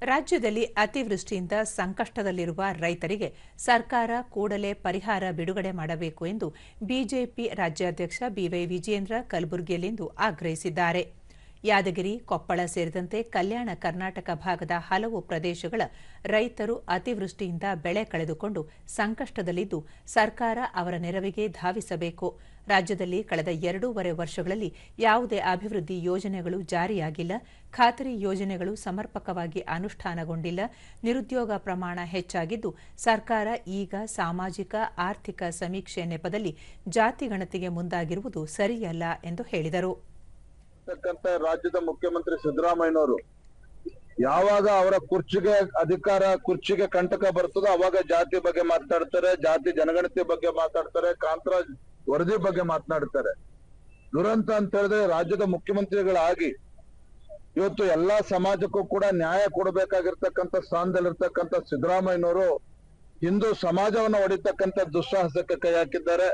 ರಾಜ್ಯದಲ್ಲಿ ಅತಿವೃಷ್ಟಿಯಿಂದ ಸಂಕಷ್ಟದಲ್ಲಿರುವ ರೈತರಿಗೆ ಸರ್ಕಾರ ಕೂಡಲೇ ಪರಿಹಾರ ಬಿಡುಗಡೆ ಮಾಡಬೇಕು ಎಂದು ಬಿಜೆಪಿ ರಾಜ್ಯಾಧ್ಯಕ್ಷ ಬಿವೈ ವಿಜಯೇಂದ್ರ ಕಲಬುರಗಿಯಲ್ಲಿಂದು ಆಗ್ರಹಿಸಿದ್ದಾರೆ. ಯಾದಗಿರಿ, ಕೊಪ್ಪಳ ಸೇರಿದಂತೆ ಕಲ್ಯಾಣ ಕರ್ನಾಟಕ ಭಾಗದ ಹಲವು ಪ್ರದೇಶಗಳ ರೈತರು ಅತಿವೃಷ್ಟಿಯಿಂದ ಬೆಳೆ ಕಳೆದುಕೊಂಡು ಸಂಕಷ್ಟದಲ್ಲಿದ್ದು ಸರ್ಕಾರ ಅವರ ನೆರವಿಗೆ ಧಾವಿಸಬೇಕು. ರಾಜ್ಯದಲ್ಲಿ ಕಳೆದ 2.5 ವರ್ಷಗಳಲ್ಲಿ ಯಾವುದೇ ಅಭಿವೃದ್ಧಿ ಯೋಜನೆಗಳು ಜಾರಿಯಾಗಿಲ್ಲ. ಖಾತರಿ ಯೋಜನೆಗಳು ಸಮರ್ಪಕವಾಗಿ ಅನುಷ್ಠಾನಗೊಂಡಿಲ್ಲ. ನಿರುದ್ಯೋಗ ಪ್ರಮಾಣ ಹೆಚ್ಚಾಗಿದ್ದು ಸರ್ಕಾರ ಈಗ ಸಾಮಾಜಿಕ ಆರ್ಥಿಕ ಸಮೀಕ್ಷೆ ನೆಪದಲ್ಲಿ ಜಾತಿ ಗಣತಿಗೆ ಮುಂದಾಗಿರುವುದು ಸರಿಯಲ್ಲ ಎಂದು ಹೇಳಿದರು. ರಾಜ್ಯದ ಮುಖ್ಯಮಂತ್ರಿ ಸಿದ್ದರಾಮಯ್ಯನವರು ಯಾವಾಗ ಅವರ ಕುರ್ಚಿಗೆ ಕಂಟಕ ಬರ್ತದೋ ಅವಾಗ ಜಾತಿ ಬಗ್ಗೆ ಮಾತನಾಡ್ತಾರೆ, ಜಾತಿ ಜನಗಣತಿ ಬಗ್ಗೆ ಮಾತಾಡ್ತಾರೆ, ಕಾಂತರಾಜ್ ವರದಿ ಬಗ್ಗೆ ಮಾತನಾಡ್ತಾರೆ. ದುರಂತ ಅಂತ ಹೇಳಿದ್ರೆ ರಾಜ್ಯದ ಮುಖ್ಯಮಂತ್ರಿಗಳಾಗಿ ಇವತ್ತು ಎಲ್ಲಾ ಸಮಾಜಕ್ಕೂ ಕೂಡ ನ್ಯಾಯ ಕೊಡಬೇಕಾಗಿರ್ತಕ್ಕಂಥ ಸ್ಥಾನದಲ್ಲಿರ್ತಕ್ಕಂಥ ಸಿದ್ದರಾಮಯ್ಯನವರು ಹಿಂದೂ ಸಮಾಜವನ್ನು ಹೊಡಿತಕ್ಕಂಥ ದುಸ್ಸಾಹಸಕ್ಕೆ ಕೈ ಹಾಕಿದ್ದಾರೆ.